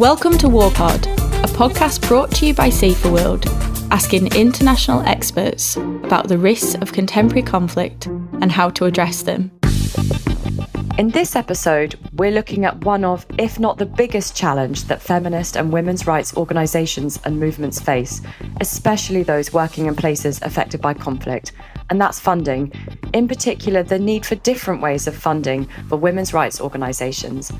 Welcome to Warpod, a podcast brought to you by Saferworld, asking international experts about the risks of contemporary conflict and how to address them. In this episode, we're looking at one of, if not the biggest challenge that feminist and women's rights organisations and movements face, especially those working in places affected by conflict, and that's funding. In particular, the need for different ways of funding for women's rights organisations.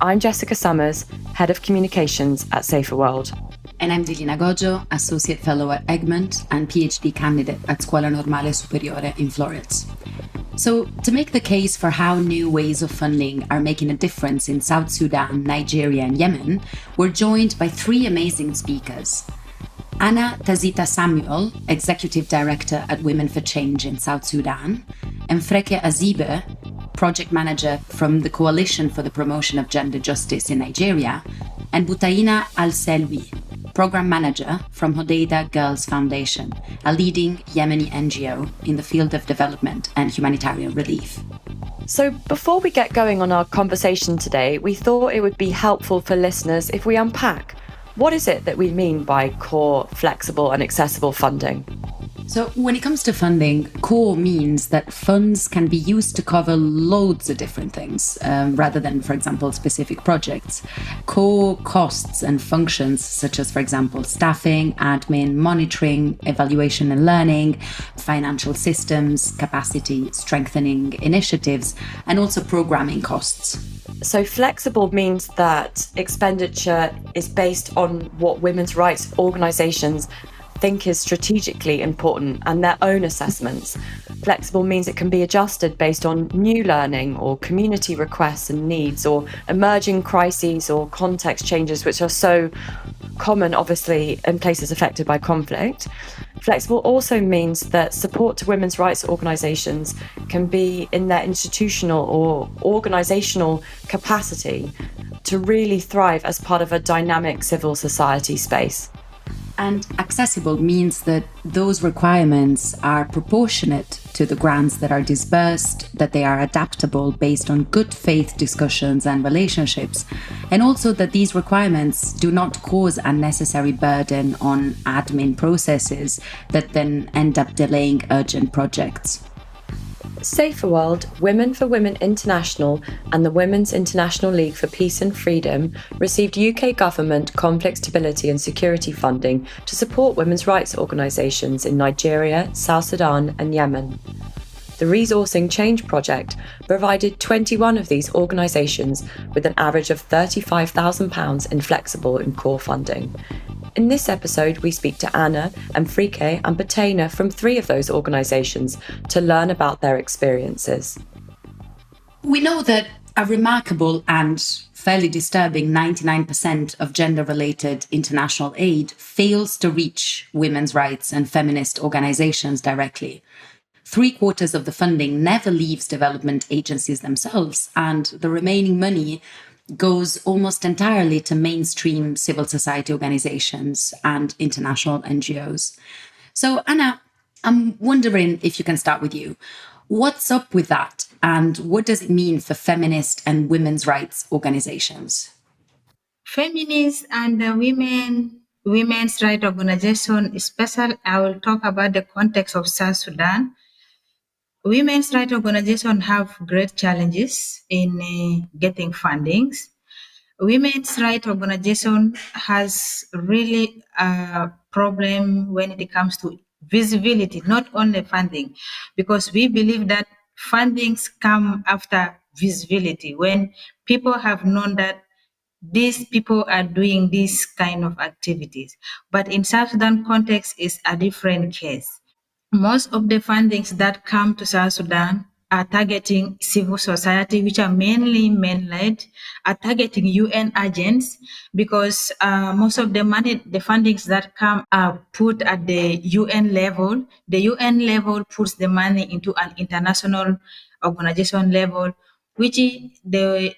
I'm Jessica Summers, Head of Communications at Saferworld. And I'm Delina Goxho, Associate Fellow at Egmont and PhD candidate at Scuola Normale Superiore in Florence. So, to make the case for how new ways of funding are making a difference in South Sudan, Nigeria and Yemen, we're joined by three amazing speakers. Tazita Samuel, Executive Director at Women for Change in South Sudan, Mfreke Nziba, Project Manager from the Coalition for the Promotion of Gender Justice in Nigeria, and Buthaina Al-Selwi, Program Manager from Hodeidah Girls Foundation, a leading Yemeni NGO in the field of development and humanitarian relief. So before we get going on our conversation today, we thought it would be helpful for listeners if we unpack what is it that we mean by core, flexible and accessible funding? So when it comes to funding, core means that funds can be used to cover loads of different things, rather than, for example, specific projects. Core costs and functions, such as, for example, staffing, admin, monitoring, evaluation and learning, financial systems, capacity strengthening initiatives, and also programming costs. So flexible means that expenditure is based on what women's rights organisations think is strategically important and their own assessments. Flexible means it can be adjusted based on new learning or community requests and needs or emerging crises or context changes, which are so common, obviously, in places affected by conflict. Flexible also means that support to women's rights organisations can be in their institutional or organisational capacity to really thrive as part of a dynamic civil society space. And accessible means that those requirements are proportionate to the grants that are disbursed, that they are adaptable based on good faith discussions and relationships, and also that these requirements do not cause unnecessary burden on admin processes that then end up delaying urgent projects. Saferworld, Women for Women International and the Women's International League for Peace and Freedom received UK government conflict stability and security funding to support women's rights organisations in Nigeria, South Sudan and Yemen. The Resourcing Change project provided 21 of these organisations with an average of £35,000 in flexible and core funding. In this episode, we speak to Mfreke and Buthaina from three of those organisations to learn about their experiences. We know that a remarkable and fairly disturbing 99% of gender-related international aid fails to reach women's rights and feminist organisations directly. 3/4 of the funding never leaves development agencies themselves, and the remaining money goes almost entirely to mainstream civil society organizations and international NGOs. So, Anna, I'm wondering if you can start with you. What's up with that? And what does it mean for feminist and women's rights organizations? Feminist and women's rights organization, especially I will talk about the context of South Sudan. Women's rights organizations have great challenges in getting fundings. Women's rights organization has really a problem when it comes to visibility, not only funding, because we believe that fundings come after visibility. When people have known that these people are doing these kind of activities. But in South Sudan context is a different case. Most of the fundings that come to South Sudan are targeting civil society, which are mainly men-led, are targeting UN agents, because most of the money, the fundings that come are put at the UN level. The UN level puts the money into an international organization level, which the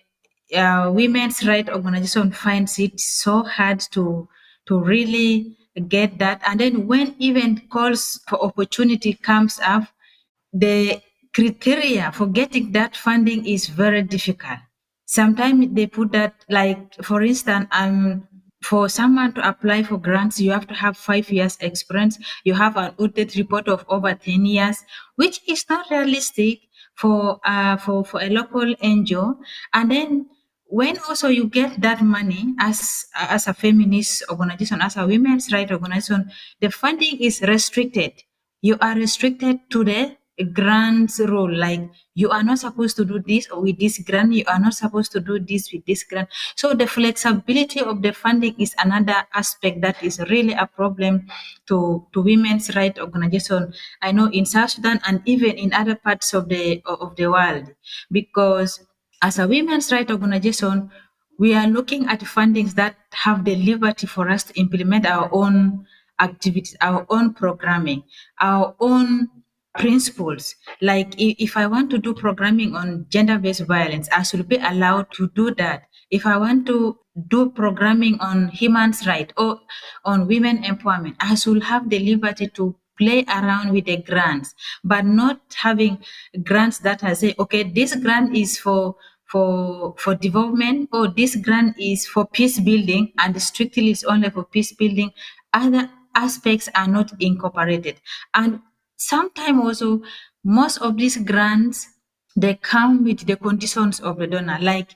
women's rights organization finds it so hard to really get that. And then when even calls for opportunity comes up, the criteria for getting that funding is very difficult. Sometimes they put that, like, for instance, for someone to apply for grants, you have to have 5 years experience. You have an audit report of over 10 years, which is not realistic for a local NGO. And then when also you get that money as a feminist organization, as a women's rights organization, the funding is restricted. You are restricted to the grants rule. Like, you are not supposed to do this with this grant. You are not supposed to do this with this grant. So the flexibility of the funding is another aspect that is really a problem to women's rights organization. I know in South Sudan and even in other parts of the world, because as a women's rights organization, we are looking at fundings that have the liberty for us to implement our own activities, our own programming, our own principles. Like, if I want to do programming on gender-based violence, I should be allowed to do that. If I want to do programming on human rights or on women empowerment, I should have the liberty to play around with the grants, but not having grants that I say, okay, this grant is for development, or this grant is for peace building, and strictly it's only for peace building. Other aspects are not incorporated. And sometimes also, most of these grants, they come with the conditions of the donor. Like,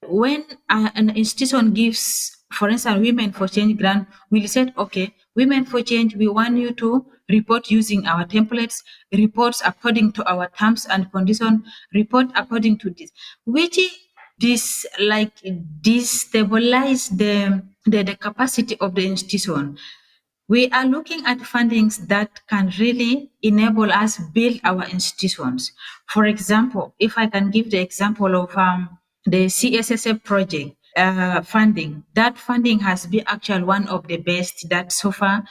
when an institution gives, for instance, Women for Change grant, we'll say, okay, Women for Change, we want you to report using our templates, reports according to our terms and conditions, report according to this, which this like destabilize the capacity of the institution. We are looking at fundings that can really enable us build our institutions. For example, if I can give the example of the CSSF project funding, that funding has been actually one of the best that so far,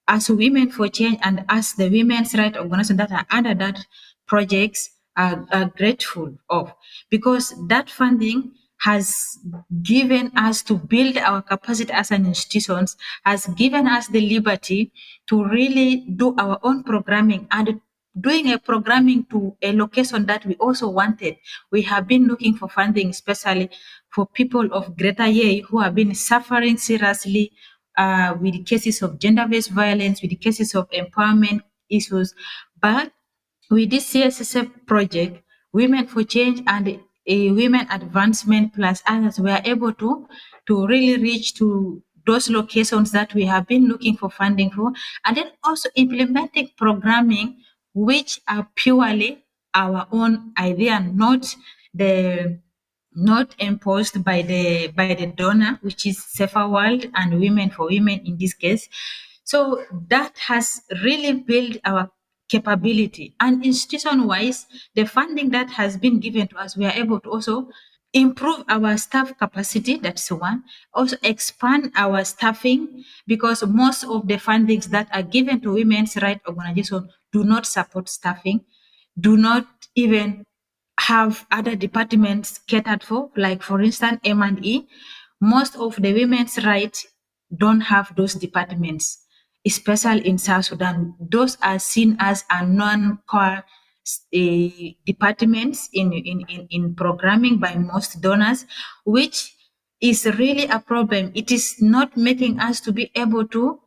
as Women for Change and as the women's rights organization that are under that projects are grateful of, because that funding has given us to build our capacity as an institutions, has given us the liberty to really do our own programming, and doing a programming to a location that we also wanted. We have been looking for funding, especially for people of Greater Yei who have been suffering seriously with cases of gender-based violence, with cases of empowerment issues. But with this CSSF project, Women for Change and a Women Advancement plus others were able to really reach to those locations that we have been looking for funding for, and then also implementing programming which are purely our own idea, not imposed by the donor, which is Saferworld and Women for Women in this case. So that has really built our capability. And institution-wise, the funding that has been given to us, we are able to also improve our staff capacity. That's one. Also expand our staffing, because most of the fundings that are given to women's rights organizations do not support staffing, do not even have other departments catered for, like for instance M&E. Most of the women's rights don't have those departments, especially in South Sudan. Those are seen as a non-core departments in programming by most donors, which is really a problem. It is not making us to be able to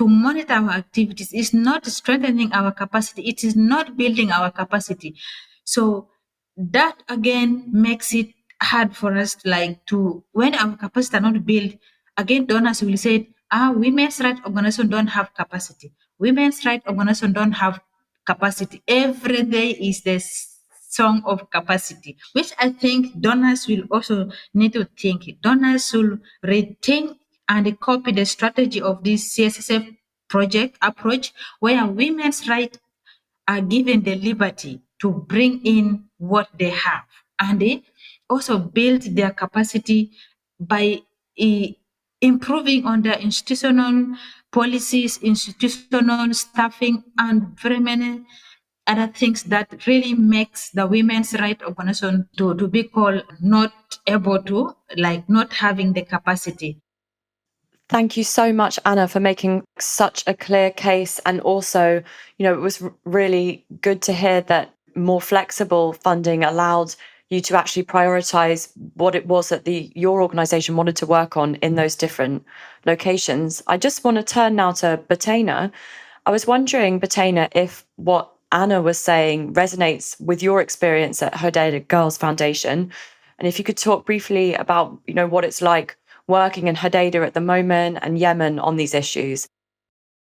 monitor our activities. It's not strengthening our capacity. It is not building our capacity. So that again makes it hard for us, like, to, when our capacity are not built, again donors will say, women's rights organization don't have capacity. Women's rights organization don't have capacity. Every day is the song of capacity, which I think donors will also need to think. Donors should rethink and copy the strategy of this CSSF project approach, where women's rights are given the liberty to bring in what they have, and they also build their capacity by improving on their institutional policies, institutional staffing, and very many other things that really makes the women's rights organization to be called not able to, like, not having the capacity. Thank you so much, Anna, for making such a clear case. And also, it was really good to hear that more flexible funding allowed you to actually prioritize what it was that your organization wanted to work on in those different locations. I just want to turn now to Buthaina. I was wondering, Buthaina, if what Anna was saying resonates with your experience at Hodeidah Girls Foundation, and if you could talk briefly about, what it's like working in Hodeidah at the moment and Yemen on these issues.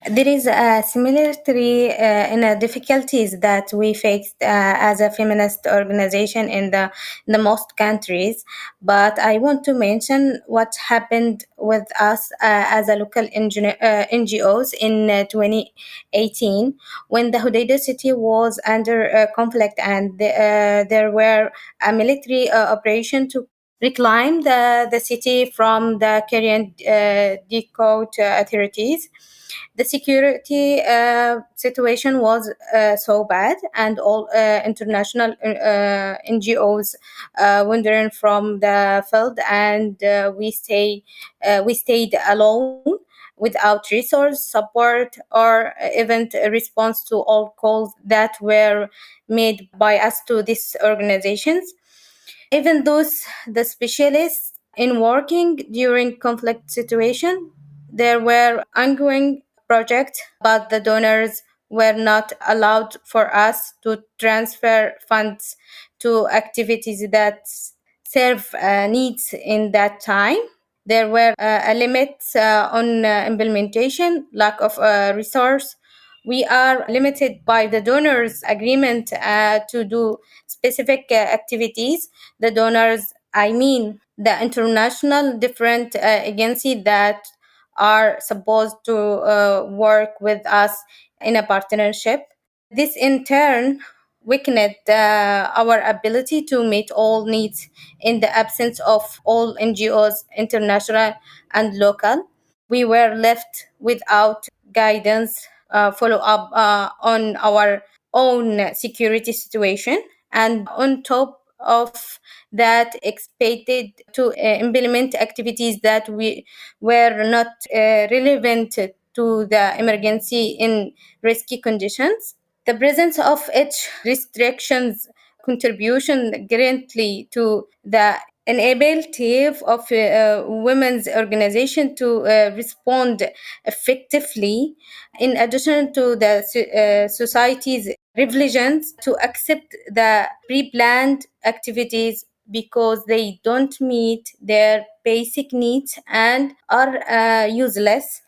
There is a similarity in the difficulties that we faced as a feminist organization in the most countries. But I want to mention what happened with us as a local NGOs in 2018 when the Hodeidah city was under conflict and there were a military operation to reclaim the city from the Syrian Decode authorities. The security situation was so bad, and all international NGOs wandering from the field, and we stayed alone without resource support or event response to all calls that were made by us to these organizations. Even those the specialists in working during conflict situation, there were ongoing projects, but the donors were not allowed for us to transfer funds to activities that serve needs in that time. There were a limit on implementation, lack of resource. We are limited by the donors' agreement to do specific activities. The donors, I mean, the international different agencies that are supposed to work with us in a partnership. This in turn weakened our ability to meet all needs in the absence of all NGOs, international and local. We were left without guidance, follow up on our own security situation, and on top of that expected to implement activities that we were not relevant to the emergency in risky conditions. The presence of each restrictions contribution greatly to the inability of women's organization to respond effectively. In addition to the society's revisions to accept the pre-planned activities because they don't meet their basic needs and are useless.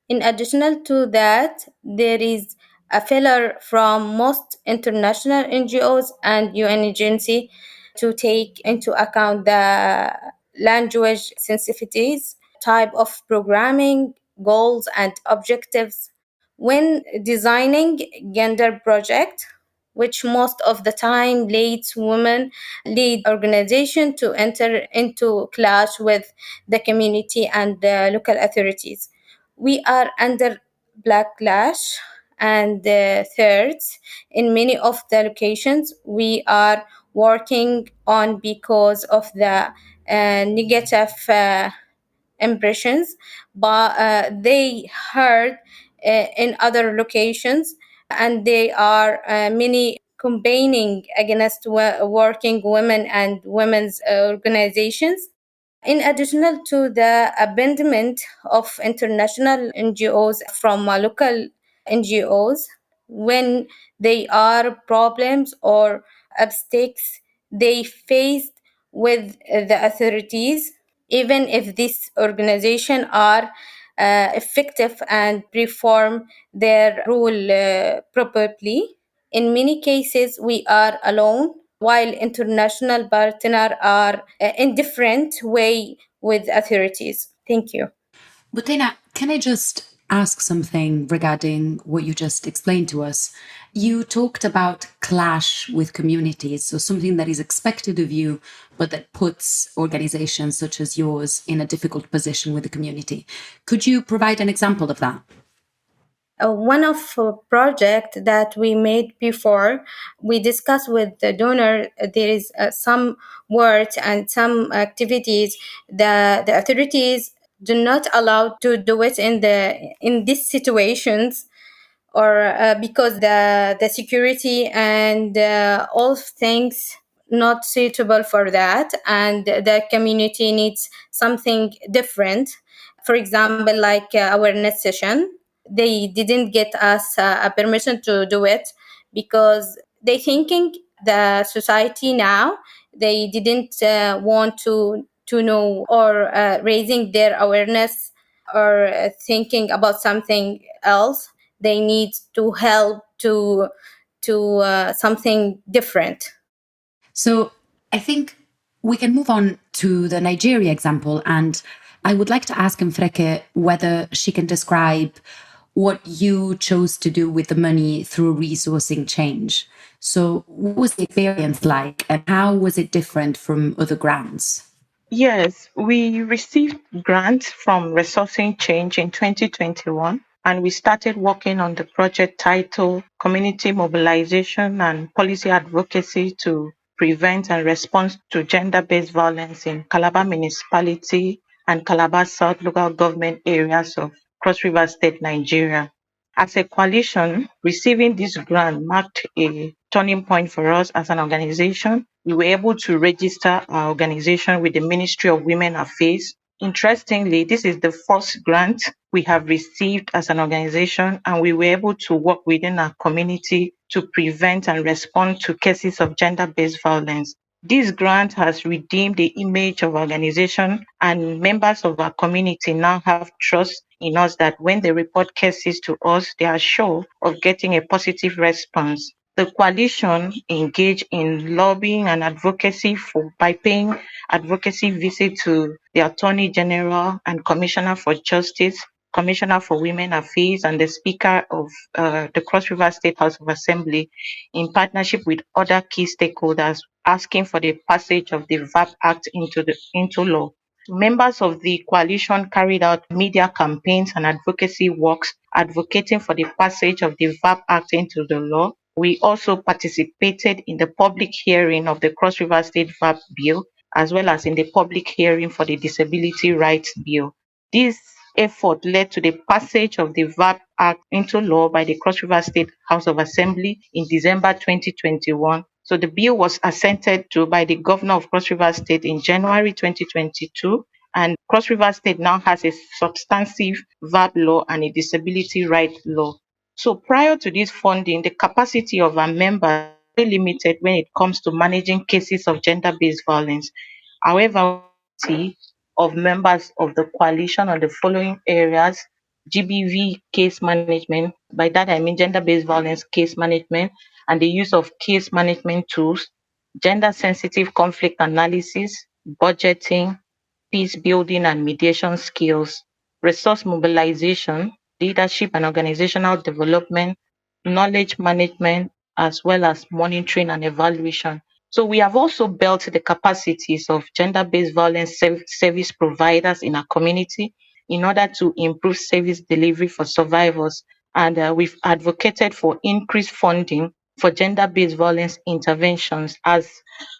In addition to that, there is a failure from most international NGOs and UN agencies to take into account the language sensitivities, type of programming, goals and objectives when designing gender project, which most of the time leads women lead organization to enter into clash with the community and the local authorities. We are under backlash and threats in many of the locations we are working on because of the negative impressions, but they heard in other locations, and they are many campaigning against working women and women's organizations. In addition to the abandonment of international NGOs from local NGOs, when they are problems or obstacles they faced with the authorities, even if these organizations are effective and perform their role properly. In many cases, we are alone, while international partners are in different way with authorities. Thank you. Buthaina, can I just ask something regarding what you just explained to us? You talked about clash with communities, so something that is expected of you, but that puts organizations such as yours in a difficult position with the community. Could you provide an example of that? One of project that we made before, we discussed with the donor, there is some words and some activities that the authorities do not allow to do it in these situations, or because the security and all things not suitable for that, and the community needs something different. For example, like awareness session, they didn't get us a permission to do it because they thinking the society now, they didn't want to know or raising their awareness or thinking about something else. They need to help to something different. So I think we can move on to the Nigeria example. And I would like to ask Mfreke whether she can describe what you chose to do with the money through resourcing change. So what was the experience like and how was it different from other grants? Yes, we received grants from Resourcing Change in 2021, and we started working on the project titled Community Mobilization and Policy Advocacy to Prevent and Respond to Gender-Based Violence in Calabar Municipality and Calabar South local government areas of Cross River State, Nigeria. As a coalition, receiving this grant marked a turning point for us as an organization. We were able to register our organization with the Ministry of Women Affairs. Interestingly, this is the first grant we have received as an organization, and we were able to work within our community to prevent and respond to cases of gender-based violence. This grant has redeemed the image of our organization, and members of our community now have trust in us that when they report cases to us, they are sure of getting a positive response. The coalition engaged in lobbying and advocacy by paying advocacy visit to the Attorney General and Commissioner for Justice, Commissioner for Women Affairs, and the Speaker of the Cross River State House of Assembly in partnership with other key stakeholders, asking for the passage of the VAP Act into law. Members of the coalition carried out media campaigns and advocacy works advocating for the passage of the VAP Act into the law. We also participated in the public hearing of the Cross River State VAP Bill, as well as in the public hearing for the Disability Rights Bill. This effort led to the passage of the VAP Act into law by the Cross River State House of Assembly in December 2021. So the bill was assented to by the Governor of Cross River State in January 2022, and Cross River State now has a substantive VAP law and a disability right law. So prior to this funding, the capacity of our members is very limited when it comes to managing cases of gender-based violence. However, of members of the coalition on the following areas: GBV case management, by that I mean gender-based violence case management, and the use of case management tools, gender-sensitive conflict analysis, budgeting, peace building and mediation skills, resource mobilization, leadership and organizational development, knowledge management, as well as monitoring and evaluation. So we have also built the capacities of gender-based violence service providers in our community in order to improve service delivery for survivors. And we've advocated for increased funding for gender-based violence interventions, as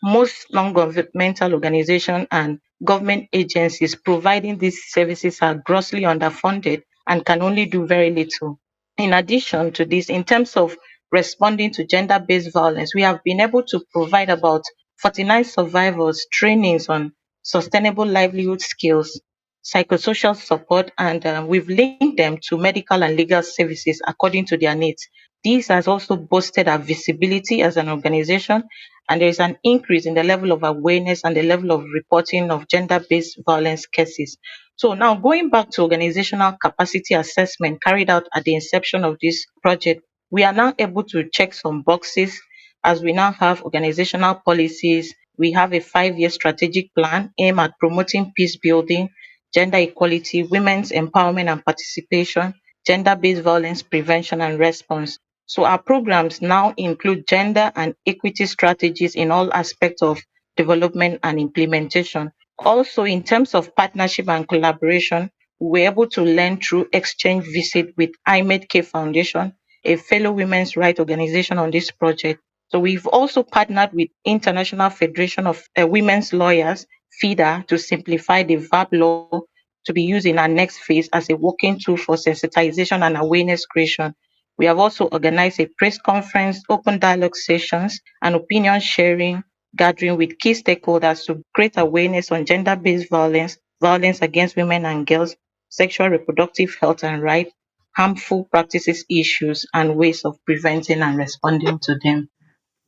most non-governmental organizations and government agencies providing these services are grossly underfunded and can only do very little. In addition to this, in terms of responding to gender-based violence, we have been able to provide about 49 survivors trainings on sustainable livelihood skills, psychosocial support, and we've linked them to medical and legal services according to their needs. This has also boosted our visibility as an organization, and there is an increase in the level of awareness and the level of reporting of gender-based violence cases. So now going back to organizational capacity assessment carried out at the inception of this project, we are now able to check some boxes as we now have organizational policies. We have a 5-year strategic plan aimed at promoting peace building, gender equality, women's empowerment and participation, gender-based violence prevention and response. So our programs now include gender and equity strategies in all aspects of development and implementation. Also, in terms of partnership and collaboration, we were able to learn through exchange visit with IMED K Foundation, a fellow women's rights organization, on this project. So we've also partnered with International Federation of Women's Lawyers, FIDA, to simplify the VAP law to be used in our next phase as a working tool for sensitization and awareness creation. We have also organized a press conference, open dialogue sessions, and opinion sharing gathering with key stakeholders to create awareness on gender-based violence, violence against women and girls, sexual reproductive health and rights, harmful practices issues, and ways of preventing and responding to them.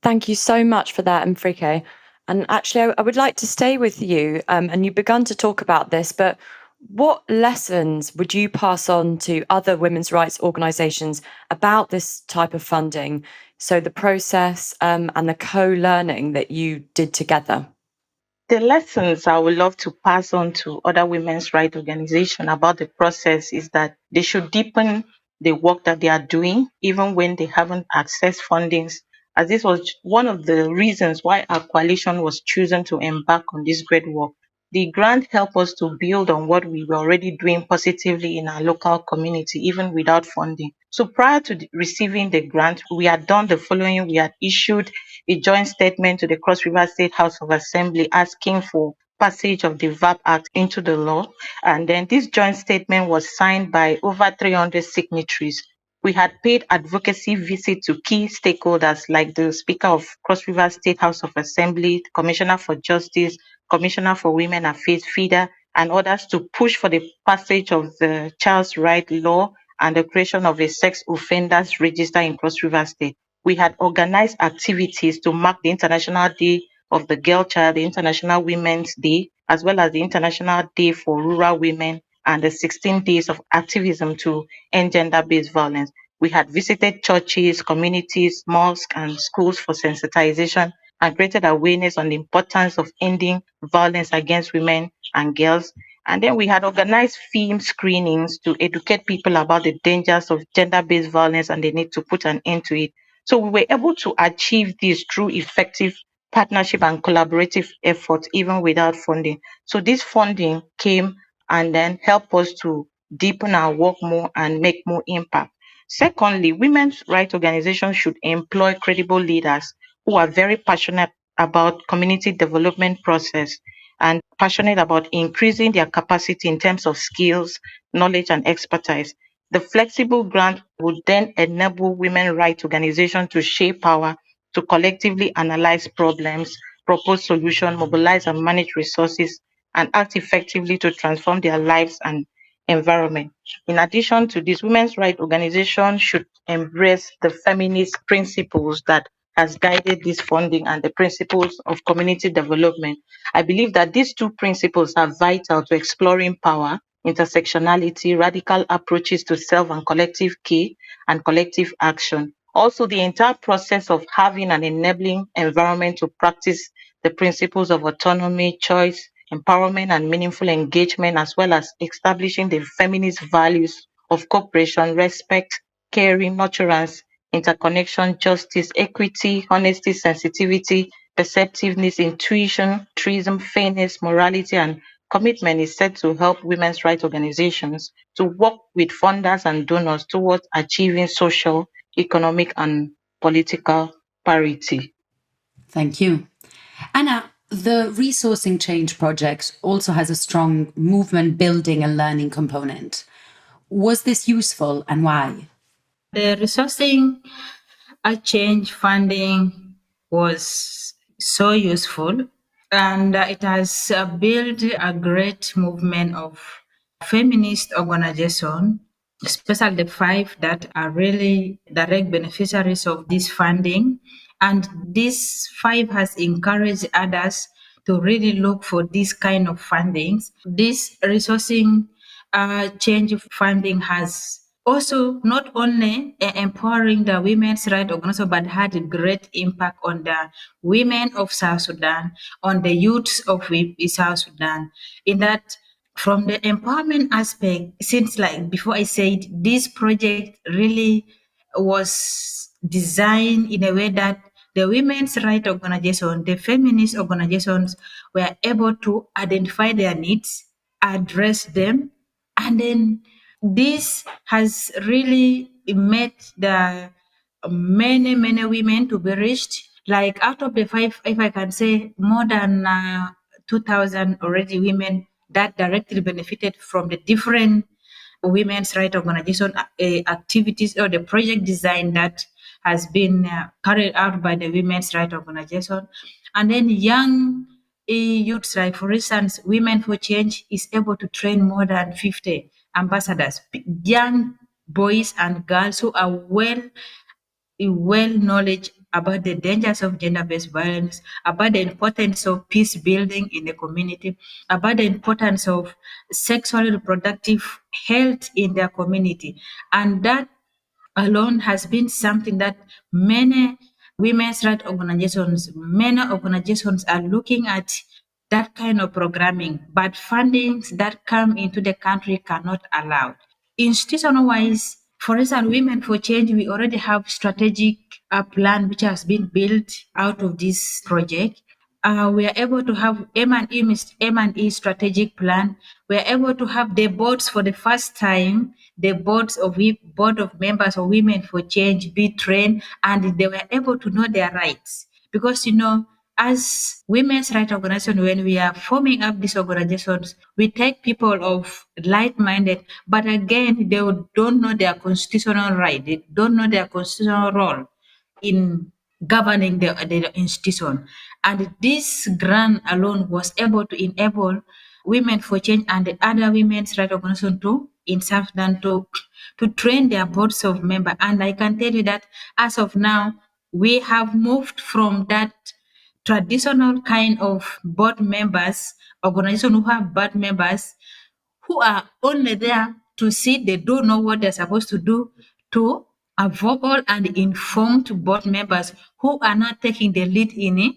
Thank you so much for that, Mfreke. And actually, I would like to stay with you. And you've begun to talk about this, but what lessons would you pass on to other women's rights organisations about this type of funding? So the process and the co-learning that you did together. The lessons I would love to pass on to other women's rights organizations about the process is that they should deepen the work that they are doing, even when they haven't accessed fundings, as this was one of the reasons why our coalition was chosen to embark on this great work. The grant helped us to build on what we were already doing positively in our local community, even without funding. So prior to receiving the grant, we had done the following. We had issued a joint statement to the Cross River State House of Assembly asking for passage of the VAP Act into the law. And then this joint statement was signed by over 300 signatories. We had paid advocacy visit to key stakeholders like the Speaker of Cross River State House of Assembly, Commissioner for Justice, Commissioner for Women Affairs, FIDA, and others to push for the passage of the Child's Right Law and the creation of a sex offenders register in Cross River State. We had organized activities to mark the International Day of the Girl Child, the International Women's Day, as well as the International Day for Rural Women and the 16 days of activism to end gender-based violence. We had visited churches, communities, mosques, and schools for sensitization and created awareness on the importance of ending violence against women and girls. And then we had organized film screenings to educate people about the dangers of gender-based violence and the need to put an end to it. So we were able to achieve this through effective partnership and collaborative efforts, even without funding. So this funding came and then helped us to deepen our work more and make more impact. Secondly, women's rights organizations should employ credible leaders who are very passionate about community development process and passionate about increasing their capacity in terms of skills, knowledge, and expertise. The flexible grant would then enable women rights organizations to shape power, to collectively analyze problems, propose solutions, mobilize and manage resources, and act effectively to transform their lives and environment. In addition to this, women's rights organizations should embrace the feminist principles that has guided this funding and the principles of community development. I believe that these two principles are vital to exploring power, intersectionality, radical approaches to self and collective care, and collective action. Also, the entire process of having an enabling environment to practice the principles of autonomy, choice, empowerment, and meaningful engagement, as well as establishing the feminist values of cooperation, respect, caring, nurturance, interconnection, justice, equity, honesty, sensitivity, perceptiveness, intuition, altruism, fairness, morality, and commitment is set to help women's rights organizations to work with funders and donors towards achieving social, economic, and political parity. Thank you. Anna, the Resourcing Change project also has a strong movement building and learning component. Was this useful and why? The resourcing change funding was so useful, and it has built a great movement of feminist organizations, especially the 5 that are really direct beneficiaries of this funding. And this 5 has encouraged others to really look for this kind of fundings. This resourcing change funding has also not only empowering the women's rights organization, but had a great impact on the women of South Sudan, on the youths of South Sudan, in that from the empowerment aspect, since like before I said, this project really was designed in a way that the women's rights organization, the feminist organizations were able to identify their needs, address them, and then this has really made the many women to be reached. Like out of the 5, if I can say, more than 2,000 already women that directly benefited from the different women's rights organization activities or the project design that has been carried out by the women's rights organization. And then young youths, like for instance, Women for Change is able to train more than 50 ambassadors, young boys and girls who are well knowledge about the dangers of gender-based violence, about the importance of peace building in the community, about the importance of sexual reproductive health in their community. And that alone has been something that many women's rights organizations, many organizations are looking at that kind of programming, but fundings that come into the country cannot allow. Institutional-wise, for instance, Women for Change, we already have strategic plan which has been built out of this project. We are able to have M&E strategic plan. We are able to have the boards for the first time, the board of members of Women for Change be trained, and they were able to know their rights. Because, as women's rights organization, when we are forming up these organizations, we take people of like-minded, but again, they don't know their constitutional right. They don't know their constitutional role in governing the institution. And this grant alone was able to enable Women for Change and the other women's rights organizations in South Sudan to train their boards of members. And I can tell you that as of now, we have moved from that traditional kind of board members, organization who have board members who are only there to see, they don't know what they're supposed to do, to a vocal and informed board members who are not taking the lead in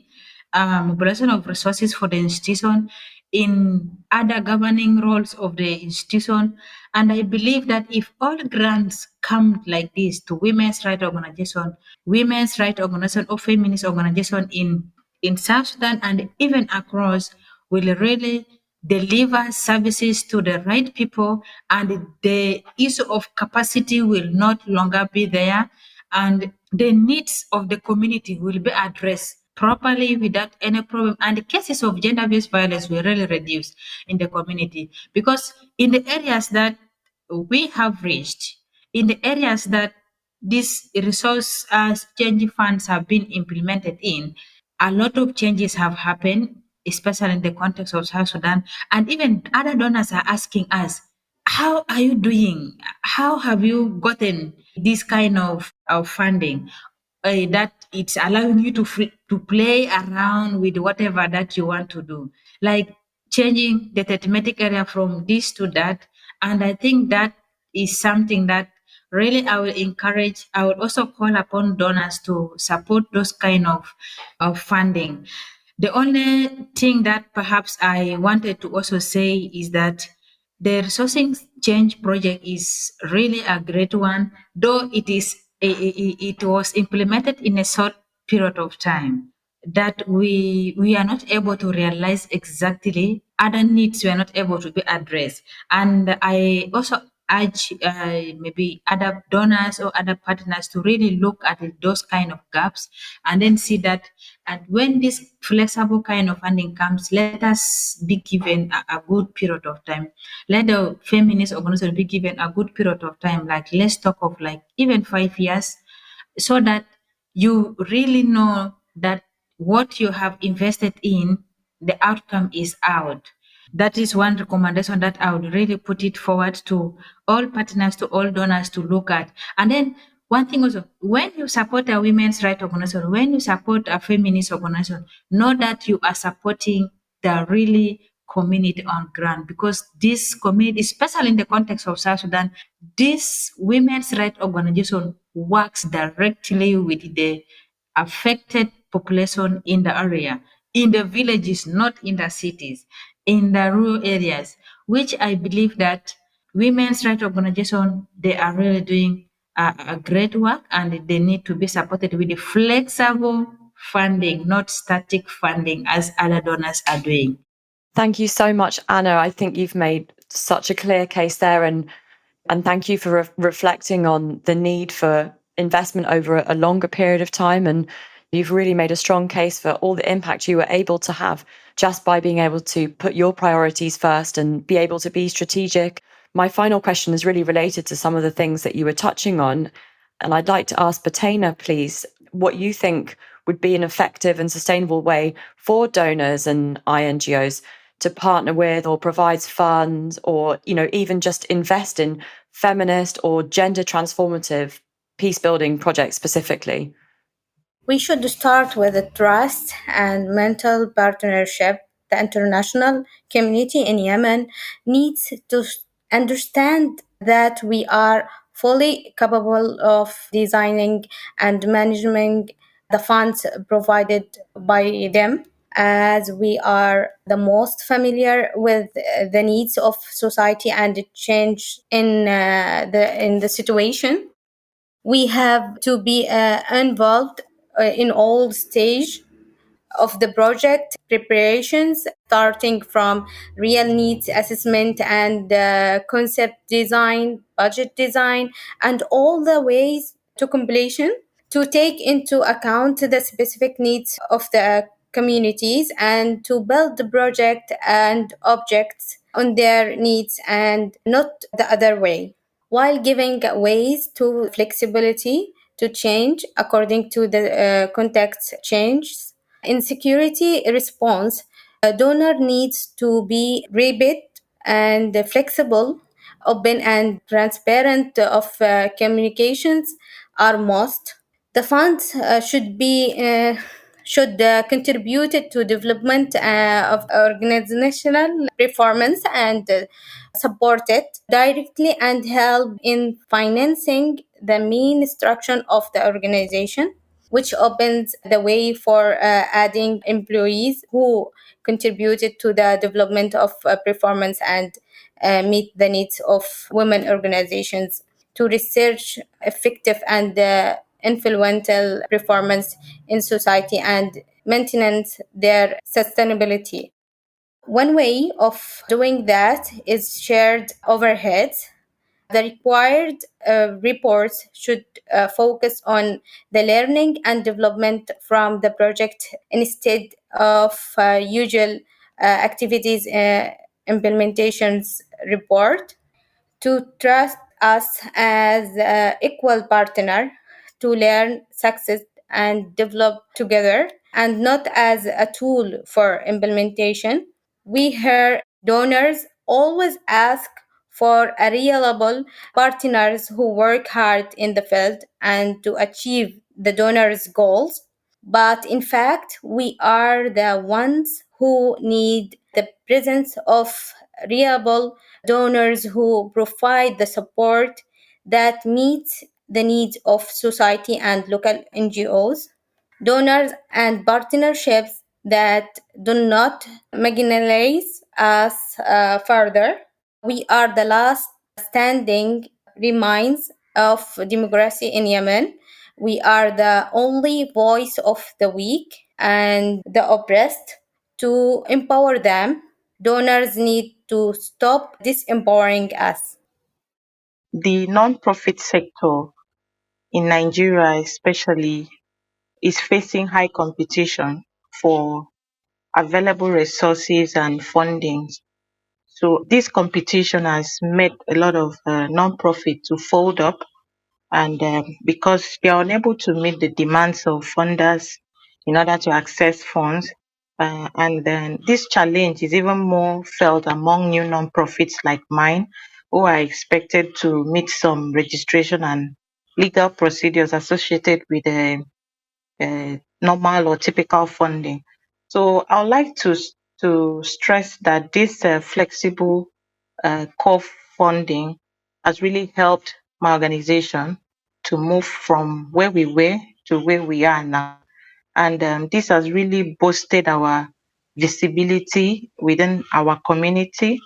mobilization of resources for the institution, in other governing roles of the institution. And I believe that if all grants come like this to women's rights organization or feminist organization in South Sudan and even across, will really deliver services to the right people, and the issue of capacity will not longer be there, and the needs of the community will be addressed properly without any problem, and the cases of gender-based violence will really reduce in the community. Because in the areas that we have reached, in the areas that these resource change funds have been implemented in, a lot of changes have happened, especially in the context of South Sudan. And even other donors are asking us, how are you doing? How have you gotten this kind of funding? That it's allowing you to play around with whatever that you want to do, like changing the thematic area from this to that. And I think that is something that really I will encourage. I will also call upon donors to support those kind of funding. The only thing that perhaps I wanted to also say is that the resourcing change project is really a great one, though it was implemented in a short period of time, that we are not able to realize exactly, other needs were not able to be addressed. And I also urge maybe other donors or other partners to really look at those kind of gaps and then see that, and when this flexible kind of funding comes, let us be given a good period of time. Let the feminist organization be given a good period of time, like let's talk of like even 5 years, so that you really know that what you have invested in, the outcome is out. That is one recommendation that I would really put it forward to all partners, to all donors to look at. And then one thing also, when you support a women's rights organization, when you support a feminist organization, know that you are supporting the really community on ground, because this community, especially in the context of South Sudan, this women's rights organization works directly with the affected population in the area, in the villages, not in the cities, in the rural areas, which I believe that women's rights organization, they are really doing a great work, and they need to be supported with the flexible funding, not static funding as other donors are doing. Thank you so much, Anna. I think you've made such a clear case there, and thank you for reflecting on the need for investment over a longer period of time. And you've really made a strong case for all the impact you were able to have just by being able to put your priorities first and be able to be strategic. My final question is really related to some of the things that you were touching on. And I'd like to ask Buthaina, please, what you think would be an effective and sustainable way for donors and INGOs to partner with or provide funds or, even just invest in feminist or gender transformative peace building projects specifically. We should start with the trust and mental partnership. The international community in Yemen needs to understand that we are fully capable of designing and managing the funds provided by them, as we are the most familiar with the needs of society and the change in the situation. We have to be involved in all stage of the project preparations, starting from real needs assessment and concept design, budget design, and all the ways to completion, to take into account the specific needs of the communities and to build the project and objects on their needs and not the other way, while giving ways to flexibility to change according to the context changes. In security response, a donor needs to be rapid and flexible, open and transparent of communications are must. The funds should contribute to development of organizational performance and support it directly and help in financing the main structure of the organization, which opens the way for adding employees who contributed to the development of performance and meet the needs of women organizations to research effective and influential performance in society and maintenance their sustainability. One way of doing that is shared overheads. The required reports should focus on the learning and development from the project instead of usual activities implementations report, to trust us as an equal partner to learn, success, and develop together, and not as a tool for implementation. We hear donors always ask for a reliable partners who work hard in the field and to achieve the donors' goals. But in fact, we are the ones who need the presence of reliable donors who provide the support that meets the needs of society and local NGOs, donors and partnerships that do not marginalize us further. We are the last standing remains of democracy in Yemen. We are the only voice of the weak and the oppressed. To empower them, donors need to stop disempowering us. The non-profit sector in Nigeria especially is facing high competition for available resources and funding. So this competition has made a lot of non-profit to fold up, and because they are unable to meet the demands of funders in order to access funds. And then this challenge is even more felt among new non-profits like mine, who are expected to meet some registration and legal procedures associated with normal or typical funding. So I would like to stress that this flexible core funding has really helped my organization to move from where we were to where we are now. And this has really boosted our visibility within our community.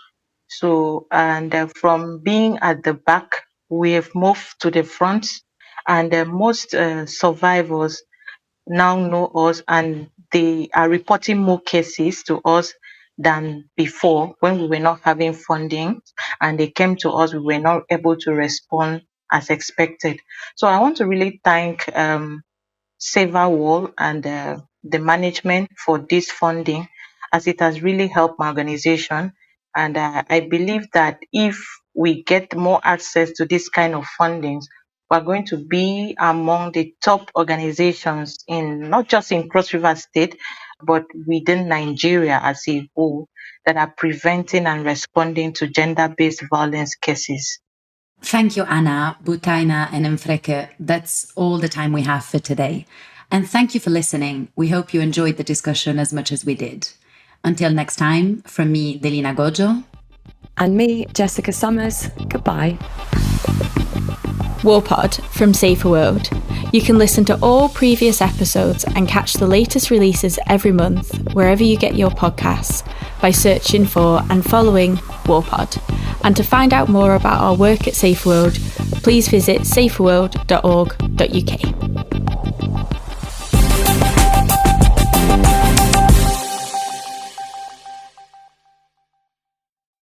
So, and from being at the back, we have moved to the front, and most survivors now know us, and they are reporting more cases to us than before when we were not having funding and they came to us, we were not able to respond as expected. So I want to really thank Saferworld and the management for this funding, as it has really helped my organization. And I believe that if we get more access to this kind of fundings, we're going to be among the top organizations in not just in Cross River State, but within Nigeria as a whole that are preventing and responding to gender-based violence cases. Thank you, Anna, Buthaina, and Mfreke. That's all the time we have for today. And thank you for listening. We hope you enjoyed the discussion as much as we did. Until next time, from me, Delina Goxho. And me, Jessica Summers. Goodbye. Warpod from Saferworld. You can listen to all previous episodes and catch the latest releases every month wherever you get your podcasts by searching for and following Warpod. And to find out more about our work at Saferworld, please visit saferworld.org.uk.